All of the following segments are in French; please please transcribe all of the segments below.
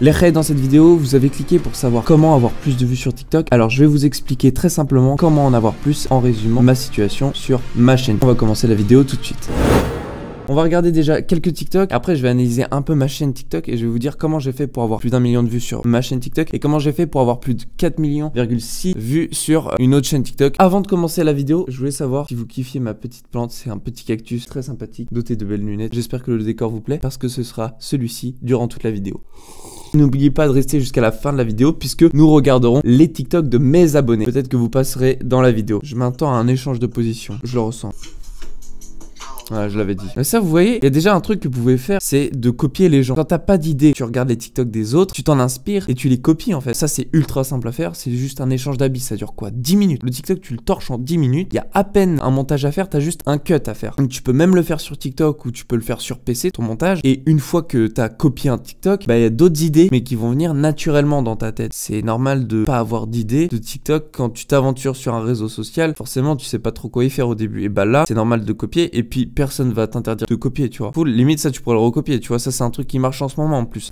Les raids dans cette vidéo, vous avez cliqué pour savoir comment avoir plus de vues sur TikTok. Alors je vais vous expliquer très simplement comment en avoir plus en résumant ma situation sur ma chaîne. On va commencer la vidéo tout de suite. On va regarder déjà quelques TikTok, après je vais analyser un peu ma chaîne TikTok et je vais vous dire comment j'ai fait pour avoir plus d'1 million de vues sur ma chaîne TikTok et comment j'ai fait pour avoir plus de 4,6 millions vues sur une autre chaîne TikTok. Avant de commencer la vidéo, je voulais savoir si vous kiffiez ma petite plante, c'est un petit cactus très sympathique, doté de belles lunettes. J'espère que le décor vous plaît parce que ce sera celui-ci durant toute la vidéo. N'oubliez pas de rester jusqu'à la fin de la vidéo puisque nous regarderons les TikTok de mes abonnés. Peut-être que vous passerez dans la vidéo. Je m'attends à un échange de position, je le ressens. Voilà, je l'avais dit. Mais ça, vous voyez, il y a déjà un truc que vous pouvez faire, c'est de copier les gens. Quand t'as pas d'idée, tu regardes les TikTok des autres, tu t'en inspires et tu les copies en fait. Ça, c'est ultra simple à faire. C'est juste un échange d'habits. Ça dure quoi? 10 minutes. Le TikTok, tu le torches en 10 minutes. Il y a à peine un montage à faire, t'as juste un cut à faire. Donc, tu peux même le faire sur TikTok ou tu peux le faire sur PC, ton montage. Et une fois que t'as copié un TikTok, bah, il y a d'autres idées, mais qui vont venir naturellement dans ta tête. C'est normal de pas avoir d'idées de TikTok quand tu t'aventures sur un réseau social. Forcément, tu sais pas trop quoi y faire au début. Et bah là, c'est normal de copier. Et puis, personne va t'interdire de copier, tu vois. Pour limite, ça, tu pourrais le recopier, tu vois. Ça, c'est un truc qui marche en ce moment en plus.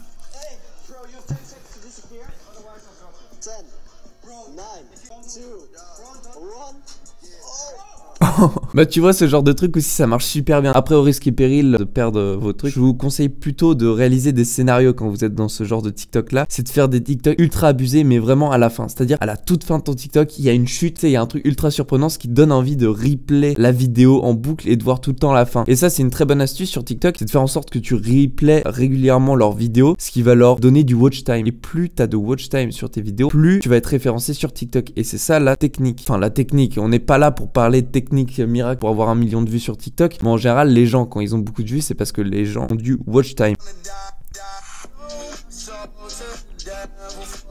Bah tu vois, ce genre de truc aussi ça marche super bien. Après, au risque et péril de perdre vos trucs, je vous conseille plutôt de réaliser des scénarios quand vous êtes dans ce genre de TikTok là. C'est de faire des TikTok ultra abusés mais vraiment à la fin. C'est à dire à la toute fin de ton TikTok, il y a une chute, il y a un truc ultra surprenant, ce qui donne envie de replay la vidéo en boucle et de voir tout le temps la fin. Et ça, c'est une très bonne astuce sur TikTok, c'est de faire en sorte que tu replay régulièrement leurs vidéos, ce qui va leur donner du watch time. Et plus t'as de watch time sur tes vidéos, plus tu vas être référencé sur TikTok. Et c'est ça la technique. Enfin la technique, on n'est pas là pour parler de technique miracle pour avoir 1 million de vues sur TikTok, mais en général les gens quand ils ont beaucoup de vues c'est parce que les gens ont du watch time.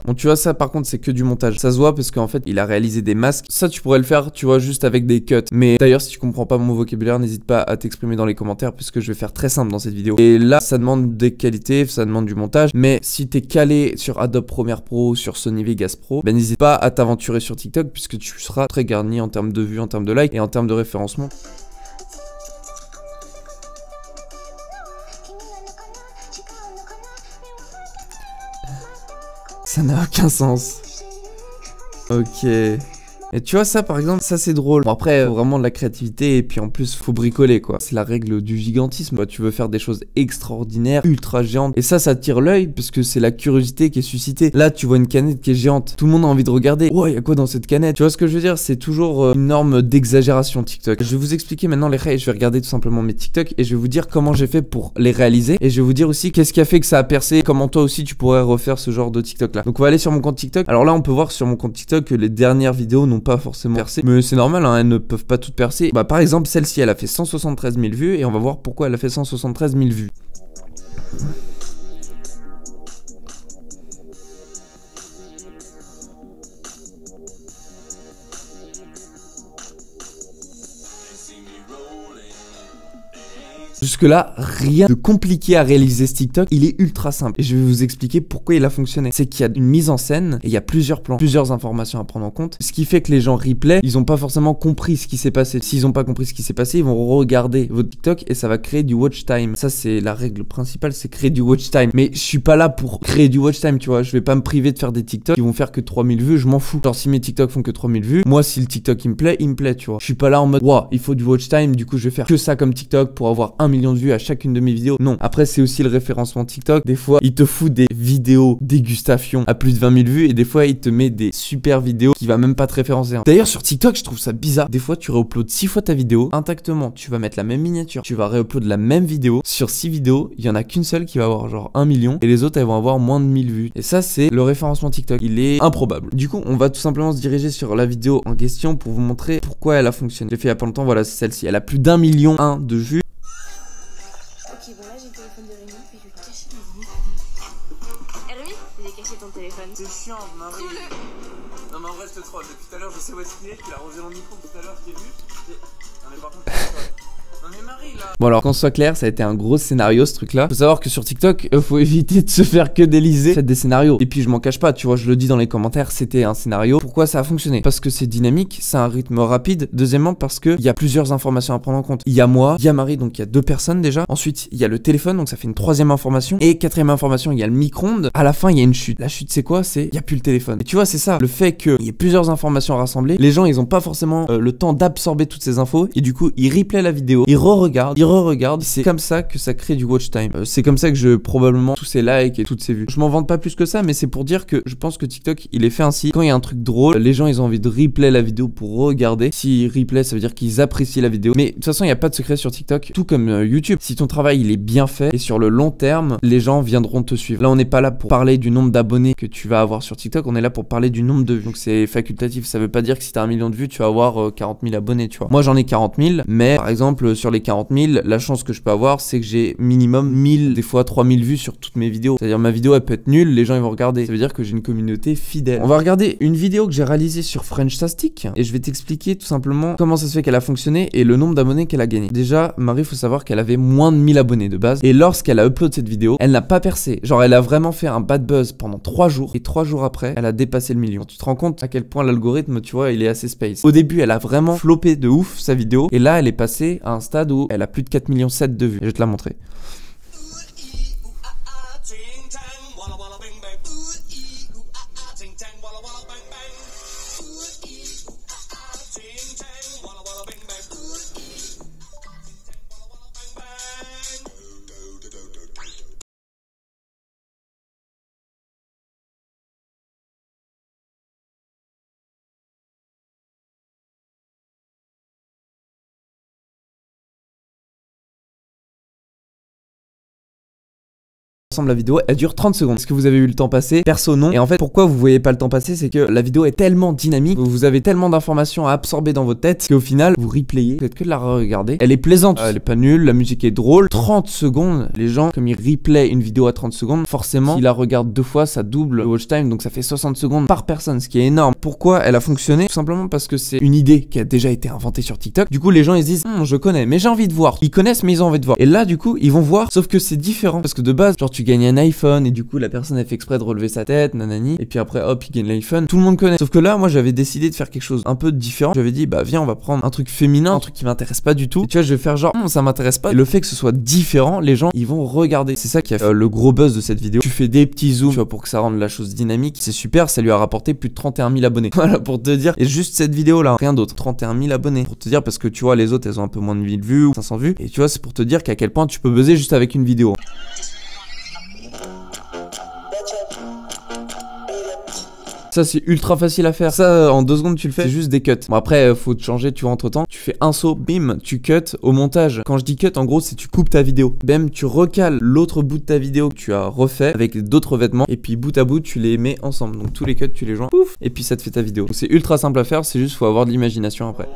Bon, tu vois, ça par contre c'est que du montage, ça se voit parce qu'en fait il a réalisé des masques. Ça tu pourrais le faire, tu vois, juste avec des cuts. Mais d'ailleurs, si tu comprends pas mon vocabulaire, n'hésite pas à t'exprimer dans les commentaires puisque je vais faire très simple dans cette vidéo. Et là ça demande des qualités, ça demande du montage. Mais si t'es calé sur Adobe Premiere Pro, sur Sony Vegas Pro, ben n'hésite pas à t'aventurer sur TikTok puisque tu seras très garni en termes de vues, en termes de likes et en termes de référencement. Ça n'a aucun sens. Ok. Et tu vois ça par exemple, ça c'est drôle. Bon après faut vraiment de la créativité et puis en plus faut bricoler quoi. C'est la règle du gigantisme. Bah, tu veux faire des choses extraordinaires, ultra géantes. Et ça attire l'œil parce que c'est la curiosité qui est suscitée. Là tu vois une canette qui est géante. Tout le monde a envie de regarder. Ouais, y a quoi dans cette canette? Tu vois ce que je veux dire? C'est toujours une norme d'exagération TikTok. Je vais vous expliquer maintenant les règles. Je vais regarder tout simplement mes TikTok et je vais vous dire comment j'ai fait pour les réaliser. Et je vais vous dire aussi qu'est-ce qui a fait que ça a percé. Comment toi aussi tu pourrais refaire ce genre de TikTok là. Donc on va aller sur mon compte TikTok. Alors là on peut voir sur mon compte TikTok que les dernières vidéos n'ont pas forcément percé, mais c'est normal hein, elles ne peuvent pas toutes percer. Bah par exemple celle-ci elle a fait 173 000 vues et on va voir pourquoi elle a fait 173 000 vues. Jusque là, rien de compliqué à réaliser ce TikTok, il est ultra simple et je vais vous expliquer pourquoi il a fonctionné. C'est qu'il y a une mise en scène et il y a plusieurs plans, plusieurs informations à prendre en compte, ce qui fait que les gens replay, ils ont pas forcément compris ce qui s'est passé. S'ils ont pas compris ce qui s'est passé, ils vont regarder votre TikTok et ça va créer du watch time. Ça c'est la règle principale, c'est créer du watch time. Mais je suis pas là pour créer du watch time, tu vois, je vais pas me priver de faire des TikTok qui vont faire que 3000 vues, je m'en fous. Genre si mes TikTok font que 3000 vues, moi si le TikTok il me plaît, tu vois. Je suis pas là en mode waouh, il faut du watch time, du coup je vais faire que ça comme TikTok pour avoir 1 million de vues à chacune de mes vidéos. Non. Après, c'est aussi le référencement TikTok. Des fois, il te fout des vidéos dégustation à plus de 20 000 vues et des fois, il te met des super vidéos qui va même pas te référencer. D'ailleurs, sur TikTok, je trouve ça bizarre. Des fois, tu réuploades 6 fois ta vidéo intactement. Tu vas mettre la même miniature. Tu vas réupload la même vidéo. Sur 6 vidéos, il y en a qu'une seule qui va avoir genre 1 million et les autres, elles vont avoir moins de 1000 vues. Et ça, c'est le référencement TikTok. Il est improbable. Du coup, on va tout simplement se diriger sur la vidéo en question pour vous montrer pourquoi elle a fonctionné. J'ai fait il y a pas longtemps, voilà, c'est celle-ci. Elle a plus d'1,1 million de vues. Ok, bon là j'ai le téléphone de Rémi, puis je vais cacher ma vie. Rémi, j'ai caché ton téléphone. C'est chiant, Marie. Non mais en vrai je te troll, depuis tout à l'heure je sais où est-ce qu'il est, qu'il a rangé mon micro tout à l'heure, je t'ai vu. Non mais par contre, non Non mais Marie là. Bon alors qu'on soit clair, ça a été un gros scénario ce truc là. Faut savoir que sur TikTok, faut éviter de se faire que déliser. Faites des scénarios. Et puis je m'en cache pas, tu vois, je le dis dans les commentaires, c'était un scénario. Pourquoi ça a fonctionné? Parce que c'est dynamique, c'est un rythme rapide. Deuxièmement, parce que il y a plusieurs informations à prendre en compte. Il y a moi, il y a Marie, donc il y a 2 personnes déjà. Ensuite, il y a le téléphone, donc ça fait une 3e information. Et 4e information, il y a le micro-ondes. À la fin, il y a une chute. La chute, c'est quoi? C'est il y a plus le téléphone. Et tu vois, c'est ça. Le fait qu'il y ait plusieurs informations rassemblées, les gens, ils ont pas forcément le temps d'absorber toutes ces infos. Et du coup, ils replayent la vidéo, ils re-regardent. C'est comme ça que ça crée du watch time. C'est comme ça que je probablement tous ces likes et toutes ces vues. Je m'en vante pas plus que ça, mais c'est pour dire que je pense que TikTok, il est fait ainsi. Quand il y a un truc drôle, les gens, ils ont envie de replay la vidéo pour regarder. Si replay, ça veut dire qu'ils apprécient la vidéo. Mais de toute façon, il n'y a pas de secret sur TikTok. Tout comme YouTube. Si ton travail, il est bien fait et sur le long terme, les gens viendront te suivre. Là, on n'est pas là pour parler du nombre d'abonnés que tu vas avoir sur TikTok. On est là pour parler du nombre de vues. Donc, c'est facultatif. Ça veut pas dire que si t'as 1 million de vues, tu vas avoir 40 000 abonnés, tu vois. Moi, j'en ai 40 000, mais par exemple, sur les 40 000, la chance que je peux avoir, c'est que j'ai minimum 1000, des fois 3000 vues sur toutes mes vidéos. C'est-à-dire, ma vidéo, elle peut être nulle, les gens, ils vont regarder. Ça veut dire que j'ai une communauté fidèle. On va regarder une vidéo que j'ai réalisée sur Frenchtastic et je vais t'expliquer tout simplement comment ça se fait qu'elle a fonctionné et le nombre d'abonnés qu'elle a gagné. Déjà, Marie, faut savoir qu'elle avait moins de 1000 abonnés de base et lorsqu'elle a upload cette vidéo, elle n'a pas percé. Genre, elle a vraiment fait un bad buzz pendant 3 jours et 3 jours après, elle a dépassé le million. Tu te rends compte à quel point l'algorithme, tu vois, il est assez space. Au début, elle a vraiment floppé de ouf sa vidéo et là, elle est passée à un stade où elle a plus de 4,7 millions de vues. Je vais te la montrer. La vidéo, elle dure 30 secondes. Est-ce que vous avez eu le temps passer? Perso non. Et en fait, pourquoi vous voyez pas le temps passer? C'est que la vidéo est tellement dynamique, vous avez tellement d'informations à absorber dans votre tête qu'au final, vous replayez, vous faites que de la regarder. Elle est plaisante, elle est pas nulle, la musique est drôle. 30 secondes, les gens, comme ils replayent une vidéo à 30 secondes, forcément, s'ils la regardent 2 fois, ça double le watch time, donc ça fait 60 secondes par personne, ce qui est énorme. Pourquoi elle a fonctionné? Tout simplement parce que c'est une idée qui a déjà été inventée sur TikTok. Du coup, les gens, ils se disent, je connais, mais j'ai envie de voir. Ils connaissent, mais ils ont envie de voir. Et là, du coup, ils vont voir, sauf que c'est différent, parce que de base, genre, tu gagnes un iPhone et du coup la personne elle fait exprès de relever sa tête, nanani, et puis après hop il gagne l'iPhone, tout le monde connaît. Sauf que là moi j'avais décidé de faire quelque chose un peu différent. J'avais dit bah viens on va prendre un truc féminin, un truc qui m'intéresse pas du tout, et tu vois je vais faire genre ça m'intéresse pas, et le fait que ce soit différent, les gens ils vont regarder. C'est ça qui a fait le gros buzz de cette vidéo. Tu fais des petits zooms, tu vois, pour que ça rende la chose dynamique, c'est super, ça lui a rapporté plus de 31 000 abonnés. Voilà pour te dire, et juste cette vidéo là, rien d'autre, 31 000 abonnés, pour te dire, parce que tu vois les autres elles ont un peu moins de 1000 vues ou 500 vues, et tu vois c'est pour te dire qu'à quel point tu peux buzzer juste avec une vidéo. Ça c'est ultra facile à faire, ça en 2 secondes tu le fais, c'est juste des cuts. Bon après faut te changer, tu vois, entre temps, tu fais un saut, bim, tu cut au montage. Quand je dis cut en gros c'est tu coupes ta vidéo, bam tu recales l'autre bout de ta vidéo que tu as refait avec d'autres vêtements et puis bout à bout tu les mets ensemble. Donc tous les cuts tu les joins, pouf, et puis ça te fait ta vidéo. C'est ultra simple à faire, c'est juste faut avoir de l'imagination après.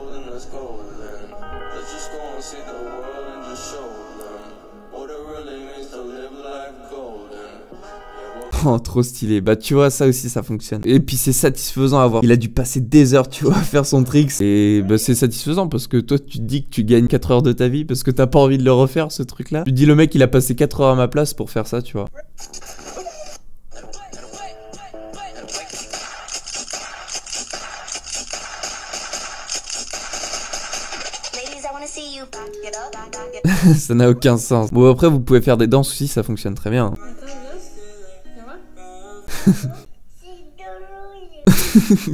Oh, trop stylé. Bah tu vois ça aussi ça fonctionne. Et puis c'est satisfaisant à voir. Il a dû passer des heures tu vois à faire son trick. Et bah c'est satisfaisant parce que toi tu te dis que tu gagnes 4 heures de ta vie parce que t'as pas envie de le refaire ce truc là. Tu te dis le mec il a passé 4 heures à ma place pour faire ça tu vois. Ça n'a aucun sens. Bon après vous pouvez faire des danses aussi, ça fonctionne très bien.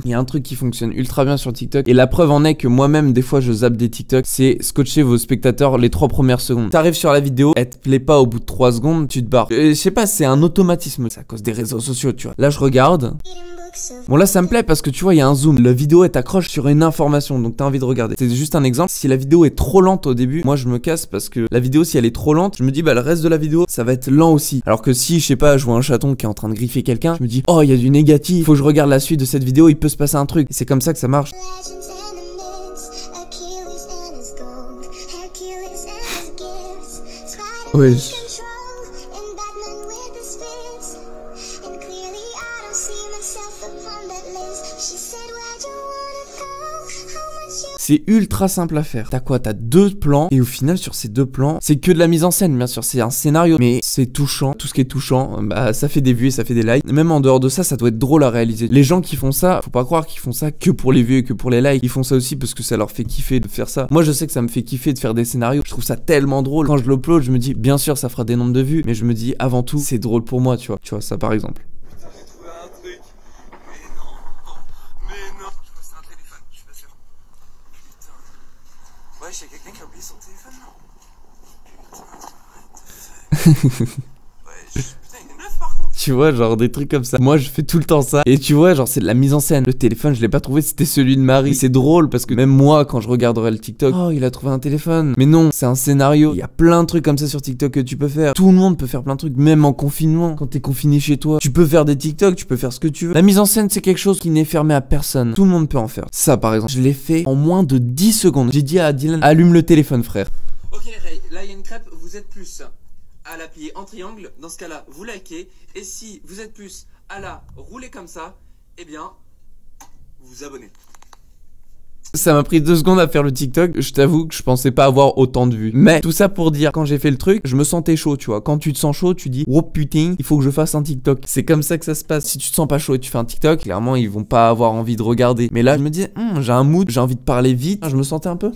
Il y a un truc qui fonctionne ultra bien sur TikTok et la preuve en est que moi-même des fois je zappe des TikTok, c'est scotcher vos spectateurs les 3 premières secondes. T'arrives sur la vidéo, elle te plaît pas au bout de 3 secondes, tu te barres. Je sais pas, c'est un automatisme, c'est à cause des réseaux sociaux tu vois. Là je regarde. Bon là ça me plaît parce que tu vois il y a un zoom, la vidéo elle t'accroche sur une information donc t'as envie de regarder. C'est juste un exemple, si la vidéo est trop lente au début, moi je me casse parce que la vidéo si elle est trop lente, je me dis bah le reste de la vidéo ça va être lent aussi. Alors que si je sais pas je vois un chaton qui est en train de griffer quelqu'un, je me dis oh il y a du négatif, faut que je regarde la suite de cette vidéo, il peut se passer un truc. Et c'est comme ça que ça marche. Ouais. C'est ultra simple à faire. T'as quoi? T'as 2 plans et au final sur ces 2 plans, c'est que de la mise en scène, bien sûr, c'est un scénario, mais c'est touchant. Tout ce qui est touchant, bah ça fait des vues et ça fait des likes. Même en dehors de ça, ça doit être drôle à réaliser. Les gens qui font ça, faut pas croire qu'ils font ça que pour les vues et que pour les likes. Ils font ça aussi parce que ça leur fait kiffer de faire ça. Moi je sais que ça me fait kiffer de faire des scénarios. Je trouve ça tellement drôle. Quand je l'upload, je me dis bien sûr ça fera des nombres de vues, mais je me dis avant tout c'est drôle pour moi, tu vois. Tu vois ça par exemple. J'ai trouvé un truc. Mais non. Mais non. Je crois que c'est un téléphone, je suis pas sûr. Putain. Ouais, j'ai quelqu'un qui a oublié son téléphone, non? Putain. Putain, il est neuf par contre. Tu vois, genre des trucs comme ça. Moi, je fais tout le temps ça. Et tu vois, genre, c'est de la mise en scène. Le téléphone, je l'ai pas trouvé, c'était celui de Marie. C'est drôle parce que même moi, quand je regarderai le TikTok, oh, il a trouvé un téléphone. Mais non, c'est un scénario. Il y a plein de trucs comme ça sur TikTok que tu peux faire. Tout le monde peut faire plein de trucs, même en confinement. Quand t'es confiné chez toi, tu peux faire des TikTok, tu peux faire ce que tu veux. La mise en scène, c'est quelque chose qui n'est fermé à personne. Tout le monde peut en faire. Ça, par exemple, je l'ai fait en moins de 10 secondes. J'ai dit à Dylan, allume le téléphone, frère. Ok, Ray, là, il y a une crêpe, vous êtes plus à la plier en triangle. Dans ce cas-là, vous likez. Et si vous êtes plus à la rouler comme ça, eh bien, vous vous abonnez. Ça m'a pris 2 secondes à faire le TikTok. Je t'avoue que je pensais pas avoir autant de vues. Mais tout ça pour dire, quand j'ai fait le truc, je me sentais chaud, tu vois. Quand tu te sens chaud, tu dis, oh putain, il faut que je fasse un TikTok. C'est comme ça que ça se passe. Si tu te sens pas chaud et tu fais un TikTok, clairement, ils vont pas avoir envie de regarder. Mais là, je me disais, j'ai un mood, j'ai envie de parler vite. Je me sentais un peu,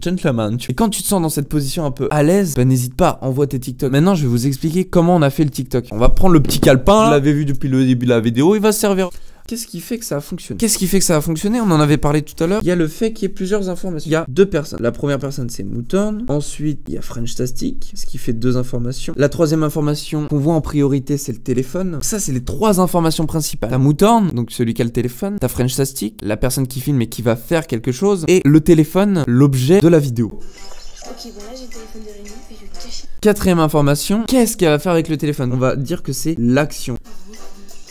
gentleman, tu vois. Et quand tu te sens dans cette position un peu à l'aise, bah n'hésite pas, envoie tes TikTok. Maintenant, je vais vous expliquer comment on a fait le TikTok. On va prendre le petit calepin. Vous l'avez vu depuis le début de la vidéo, il va se servir. Qu'est-ce qui fait que ça a fonctionné? Qu'est-ce qui fait que ça a fonctionné? On en avait parlé tout à l'heure. Il y a le fait qu'il y ait plusieurs informations. Il y a 2 personnes. La première personne, c'est Mouton. Ensuite, il y a Frenchtastic, ce qui fait 2 informations. La troisième information qu'on voit en priorité, c'est le téléphone. Donc ça, c'est les 3 informations principales. T'as Mouton, donc celui qui a le téléphone. T'as Frenchtastic, la personne qui filme et qui va faire quelque chose. Et le téléphone, l'objet de la vidéo. Ok, bon là j'ai le téléphone de Rémi, puis je vais le cacher. 4e information, qu'est-ce qu'elle va faire avec le téléphone? On va dire que c'est l'action.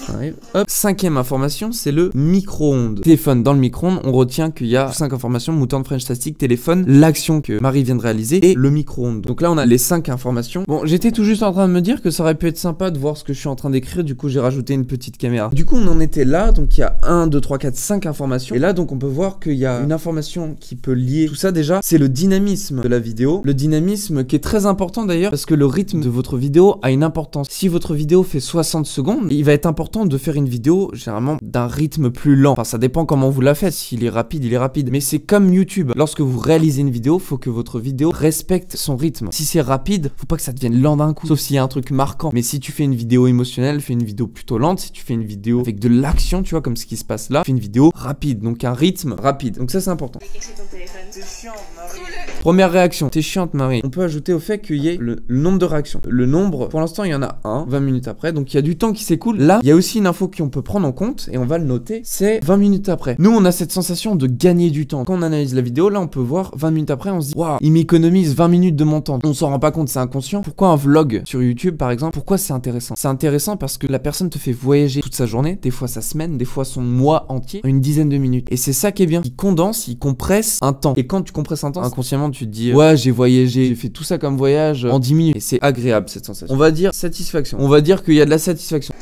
Arrive. Hop. 5e information, c'est le micro-ondes. Téléphone dans le micro-ondes, on retient qu'il y a 5 informations, Mouton, Frenchtastic, téléphone, l'action que Marie vient de réaliser et le micro-ondes. Donc là, on a les 5 informations. Bon, j'étais tout juste en train de me dire que ça aurait pu être sympa de voir ce que je suis en train d'écrire, du coup, j'ai rajouté une petite caméra. Du coup, on en était là, donc il y a 1, 2, 3, 4, 5 informations. Et là, donc, on peut voir qu'il y a une information qui peut lier tout ça déjà, c'est le dynamisme de la vidéo. Le dynamisme qui est très important d'ailleurs, parce que le rythme de votre vidéo a une importance. Si votre vidéo fait 60 secondes, il va être important de faire une vidéo généralement d'un rythme plus lent. Enfin, ça dépend comment vous la faites. S'il est rapide, il est rapide. Mais c'est comme YouTube. Lorsque vous réalisez une vidéo, faut que votre vidéo respecte son rythme. Si c'est rapide, faut pas que ça devienne lent d'un coup. Sauf s'il y a un truc marquant. Mais si tu fais une vidéo émotionnelle, fais une vidéo plutôt lente. Si tu fais une vidéo avec de l'action, tu vois, comme ce qui se passe là, fais une vidéo rapide. Donc un rythme rapide. Donc ça, c'est important. Je vais cacher ton téléphone. C'est chiant, Marie. Première réaction, t'es chiante Marie. On peut ajouter au fait qu'il y ait le nombre de réactions. Le nombre, pour l'instant il y en a 1, 20 minutes après, donc il y a du temps qui s'écoule. Là, il y a aussi une info qu'on peut prendre en compte, et on va le noter, c'est 20 minutes après. Nous on a cette sensation de gagner du temps. Quand on analyse la vidéo, là on peut voir 20 minutes après, on se dit, waouh, il m'économise 20 minutes de mon temps. On s'en rend pas compte, c'est inconscient. Pourquoi un vlog sur YouTube par exemple? Pourquoi c'est intéressant? C'est intéressant parce que la personne te fait voyager toute sa journée, des fois sa semaine, des fois son mois entier, en une dizaine de minutes. Et c'est ça qui est bien. Il condense, il compresse un temps. Et quand tu compresses un temps, inconsciemment tu te dis, ouais, j'ai voyagé, j'ai fait tout ça comme voyage en 10 minutes. Et c'est agréable cette sensation. On va dire satisfaction. On va dire qu'il y a de la satisfaction.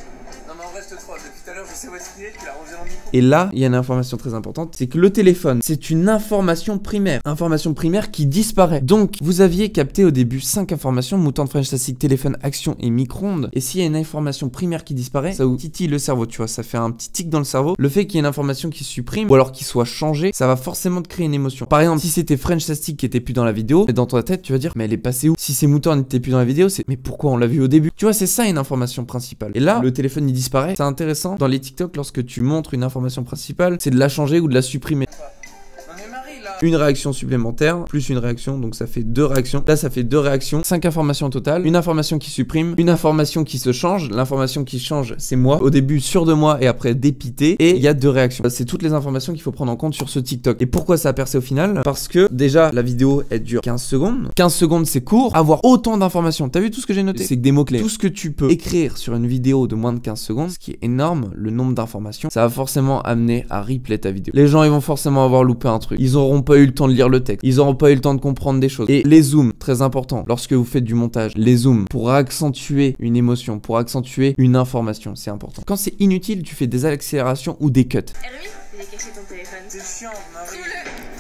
Non, mais en reste 3. Depuis tout à l'heure, je sais où est-ce qu'il est, tu l'as rangé dans le micro. Et là, il y a une information très importante, c'est que le téléphone, c'est une information primaire. Information primaire qui disparaît. Donc, vous aviez capté au début 5 informations, Mouton, Frenchtastic, téléphone, action et micro-ondes. Et s'il y a une information primaire qui disparaît, ça vous titille le cerveau, tu vois, ça fait un petit tic dans le cerveau. Le fait qu'il y ait une information qui se supprime, ou alors qui soit changée, ça va forcément te créer une émotion. Par exemple, si c'était Frenchtastic qui était plus dans la vidéo, et dans ta tête, tu vas dire, mais elle est passée où? Si c'est Mouton n'était plus dans la vidéo, c'est, mais pourquoi on l'a vu au début? Tu vois, c'est ça une information principale. Et là, le téléphone il disparaît. C'est intéressant dans les TikTok lorsque tu montres une information principale, c'est de la changer ou de la supprimer. Non, mais Marie, là. Une réaction supplémentaire, plus une réaction, donc ça fait 2 réactions. Là, ça fait 2 réactions, 5 informations au total. Une information qui supprime, une information qui se change. L'information qui change, c'est moi. Au début, sûr de moi et après dépité. Et il y a 2 réactions. C'est toutes les informations qu'il faut prendre en compte sur ce TikTok. Et pourquoi ça a percé au final? Parce que déjà, la vidéo, elle dure 15 secondes. 15 secondes, c'est court. Avoir autant d'informations. T'as vu tout ce que j'ai noté? C'est que des mots-clés. Tout ce que tu peux écrire sur une vidéo de moins de 15 secondes, ce qui est énorme, le nombre d'informations, ça va forcément amener à replay ta vidéo. Les gens, ils vont forcément avoir loupé un truc. Ils auront pas eu le temps de lire le texte. Ils auront pas eu le temps de comprendre des choses. Et les zooms, très important. Lorsque vous faites du montage, les zooms, pour accentuer une émotion, pour accentuer une information, c'est important. Quand c'est inutile, tu fais des accélérations ou des cuts. Rémi, je vais cacher ton téléphone. C'est chiant, Marie.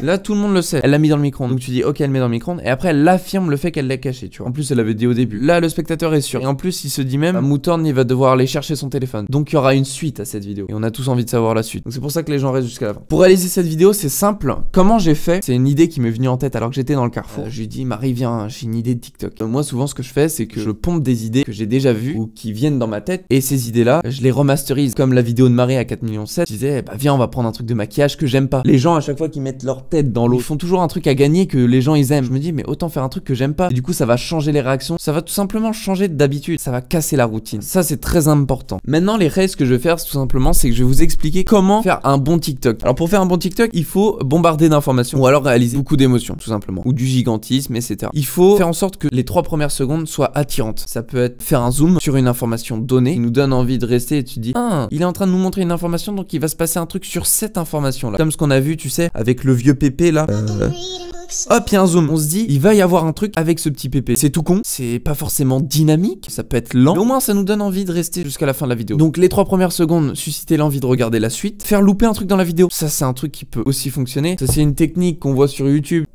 Là, tout le monde le sait. Elle l'a mis dans le micro-ondes. Donc tu dis, ok, elle met dans le micro-ondes. Et après, elle affirme le fait qu'elle l'a caché, tu vois. En plus, elle l'avait dit au début. Là, le spectateur est sûr. Et en plus, il se dit même, Mouton, il va devoir aller chercher son téléphone. Donc il y aura une suite à cette vidéo. Et on a tous envie de savoir la suite. Donc c'est pour ça que les gens restent jusqu'à la fin. Pour réaliser cette vidéo, c'est simple. Comment j'ai fait? C'est une idée qui m'est venue en tête alors que j'étais dans le carrefour. Je lui dis, Marie, viens, j'ai une idée de TikTok. Moi, souvent, ce que je fais, c'est que je pompe des idées que j'ai déjà vues ou qui viennent dans ma tête. Et ces idées-là, je les remasterise. Comme la vidéo de Marie à 4,7 millions. Je disais, bah viens, on va prendre un truc de maquillage que j'aime pas. Les gens, à chaque fois qu'ils mettent leur tête dans l'eau, ils font toujours un truc à gagner que les gens ils aiment. Je me dis, mais autant faire un truc que j'aime pas. Et du coup, ça va changer les réactions. Ça va tout simplement changer d'habitude. Ça va casser la routine. Ça, c'est très important. Maintenant, les règles que je vais faire, tout simplement, c'est que je vais vous expliquer comment faire un bon TikTok. Alors, pour faire un bon TikTok, il faut bombarder d'informations ou alors réaliser beaucoup d'émotions, tout simplement. Ou du gigantisme, etc. Il faut faire en sorte que les 3 premières secondes soient attirantes. Ça peut être faire un zoom sur une information donnée qui nous donne envie de rester et tu te dis, ah, il est en train de nous montrer une information, donc il va se passer un truc sur cette information là. Comme ce qu'on a vu, tu sais, avec le vieux pépé là. Hop, il y a un zoom. On se dit, il va y avoir un truc avec ce petit pépé. C'est tout con, c'est pas forcément dynamique, ça peut être lent, mais au moins ça nous donne envie de rester jusqu'à la fin de la vidéo. Donc les 3 premières secondes, susciter l'envie de regarder la suite. Faire louper un truc dans la vidéo, ça c'est un truc qui peut aussi fonctionner. Ça c'est une technique qu'on voit sur YouTube.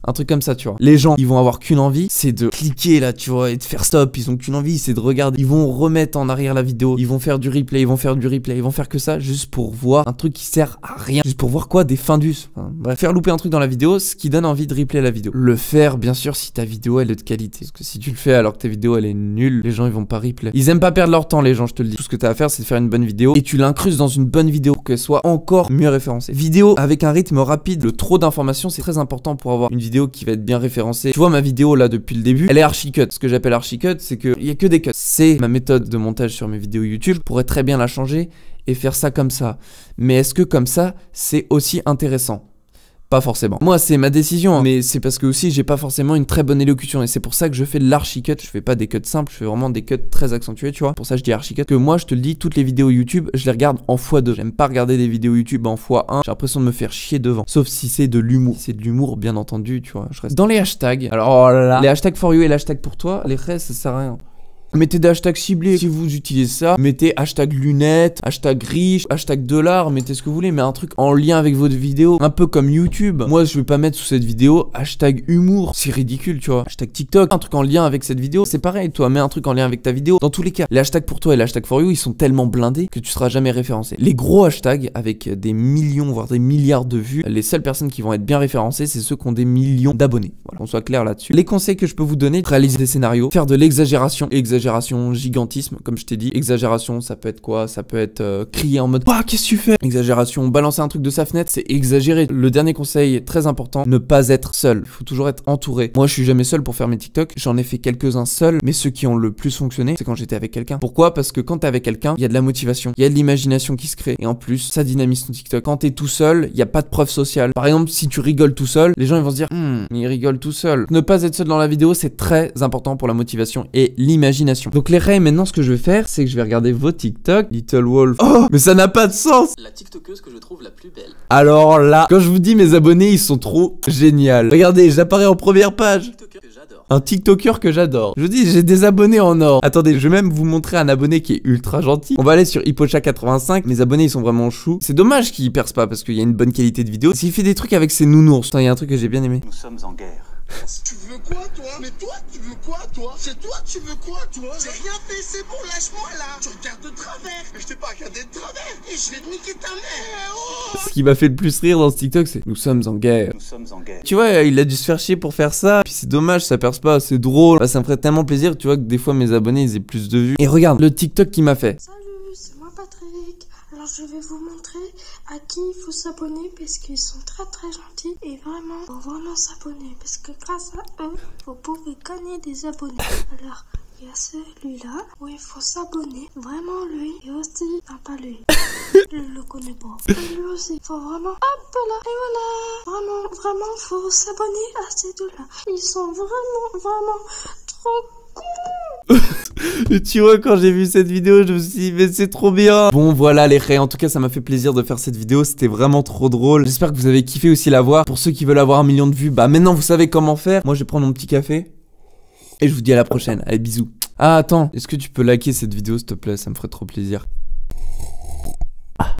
Un truc comme ça, tu vois. Les gens, ils vont avoir qu'une envie, c'est de cliquer là, tu vois, et de faire stop. Ils ont qu'une envie, c'est de regarder. Ils vont remettre en arrière la vidéo. Ils vont faire du replay, ils vont faire du replay. Ils vont faire que ça juste pour voir un truc qui sert à rien. Juste pour voir quoi? Des fins d'us. Enfin, bref, faire louper un truc dans la vidéo, ce qui donne envie de replay la vidéo. Le faire, bien sûr, si ta vidéo, elle est de qualité. Parce que si tu le fais alors que ta vidéo, elle est nulle, les gens, ils vont pas replay. Ils aiment pas perdre leur temps, les gens, je te le dis. Tout ce que t'as à faire, c'est de faire une bonne vidéo et tu l'incrustes dans une bonne vidéo pour qu'elle soit encore mieux référencée. Vidéo avec un rythme rapide, le trop d'informations, c'est très important pour avoir une vidéo qui va être bien référencée. Tu vois ma vidéo là depuis le début, elle est archi cut. Ce que j'appelle archi cut, c'est qu'il y a que des cuts. C'est ma méthode de montage sur mes vidéos YouTube. Je pourrais très bien la changer et faire ça comme ça. Mais est-ce que comme ça, c'est aussi intéressant? Pas forcément. Moi, c'est ma décision, mais c'est parce que aussi j'ai pas forcément une très bonne élocution et c'est pour ça que je fais de l'archi cut. Je fais pas des cuts simples, je fais vraiment des cuts très accentués, tu vois. Pour ça, je dis archi cut. Que moi, je te le dis, toutes les vidéos YouTube, je les regarde en x2. J'aime pas regarder des vidéos YouTube en x1. J'ai l'impression de me faire chier devant. Sauf si c'est de l'humour. Si c'est de l'humour, bien entendu, tu vois. Je reste dans les hashtags. Alors, oh là là. Les hashtags for you et l'hashtag pour toi, les restes, ça sert à rien. Mettez des hashtags ciblés. Si vous utilisez ça, mettez hashtag lunettes, hashtag riche, hashtag $, mettez ce que vous voulez, mais un truc en lien avec votre vidéo, un peu comme YouTube. Moi, je vais pas mettre sous cette vidéo hashtag humour, c'est ridicule, tu vois. Hashtag TikTok, un truc en lien avec cette vidéo, c'est pareil, toi, mets un truc en lien avec ta vidéo. Dans tous les cas, les hashtags pour toi et les hashtags for you, ils sont tellement blindés que tu seras jamais référencé. Les gros hashtags avec des millions, voire des milliards de vues, les seules personnes qui vont être bien référencées, c'est ceux qui ont des millions d'abonnés. Voilà, qu'on soit clair là-dessus. Les conseils que je peux vous donner, réaliser des scénarios, faire de l'exagération, gigantisme, comme je t'ai dit. Exagération, ça peut être quoi? Ça peut être crier en mode bah qu'est-ce que tu fais? Exagération, balancer un truc de sa fenêtre, c'est exagéré. Le dernier conseil très important, ne pas être seul. Il faut toujours être entouré. Moi, je suis jamais seul pour faire mes TikTok. J'en ai fait quelques-uns seul, mais ceux qui ont le plus fonctionné, c'est quand j'étais avec quelqu'un. Pourquoi? Parce que quand t'es avec quelqu'un, il y a de la motivation, il y a de l'imagination qui se crée, et en plus, ça dynamise ton TikTok. Quand t'es tout seul, il y a pas de preuve sociale. Par exemple, si tu rigoles tout seul, les gens ils vont se dire il rigole tout seul. Ne pas être seul dans la vidéo, c'est très important pour la motivation et l'imagination. Donc les règles, maintenant, ce que je vais faire, c'est que je vais regarder vos TikTok. Little Wolf. Oh, mais ça n'a pas de sens. La TikTokeuse que je trouve la plus belle. Alors là, quand je vous dis mes abonnés, ils sont trop géniaux. Regardez, j'apparais en première page. Un TikToker que j'adore. Je vous dis, j'ai des abonnés en or. Attendez, je vais même vous montrer un abonné qui est ultra gentil. On va aller sur Hippocha85. Mes abonnés, ils sont vraiment choux. C'est dommage qu'il perce pas parce qu'il y a une bonne qualité de vidéo. S'il fait des trucs avec ses nounours. Putain, il y a un truc que j'ai bien aimé. Nous sommes en guerre. Tu veux quoi, toi? Mais toi, tu veux quoi, toi? C'est toi, tu veux quoi, toi? J'ai rien fait, c'est bon, lâche-moi, là. Tu regardes de travers. Mais je t'ai pas regardé de travers. Et je vais te niquer ta mère. Oh. Ce qui m'a fait le plus rire dans ce TikTok, c'est nous sommes en guerre. Nous sommes en guerre. Tu vois, il a dû se faire chier pour faire ça. Puis c'est dommage, ça perce pas, c'est drôle. Bah, ça me ferait tellement plaisir, tu vois, que des fois mes abonnés, ils aient plus de vues. Et regarde, le TikTok qu'il m'a fait. Salut, c'est moi Patrick. Alors je vais vous montrer à qui il faut s'abonner parce qu'ils sont très gentils et vraiment, faut vraiment s'abonner parce que grâce à eux, vous pouvez gagner des abonnés. Alors, il y a celui-là où il faut s'abonner, vraiment lui, et aussi, non pas lui, je le connais pas. Et lui aussi, faut vraiment, hop là, et voilà, vraiment, faut s'abonner à ces deux-là. Ils sont vraiment trop Tu vois, quand j'ai vu cette vidéo, je me suis dit, mais c'est trop bien. Bon, voilà les ré. En tout cas, ça m'a fait plaisir de faire cette vidéo. C'était vraiment trop drôle. J'espère que vous avez kiffé aussi la voir. Pour ceux qui veulent avoir 1 million de vues, bah maintenant vous savez comment faire. Moi, je vais prendre mon petit café. Et je vous dis à la prochaine. Allez, bisous. Ah, attends. Est-ce que tu peux liker cette vidéo, s'il te plaît? Ça me ferait trop plaisir.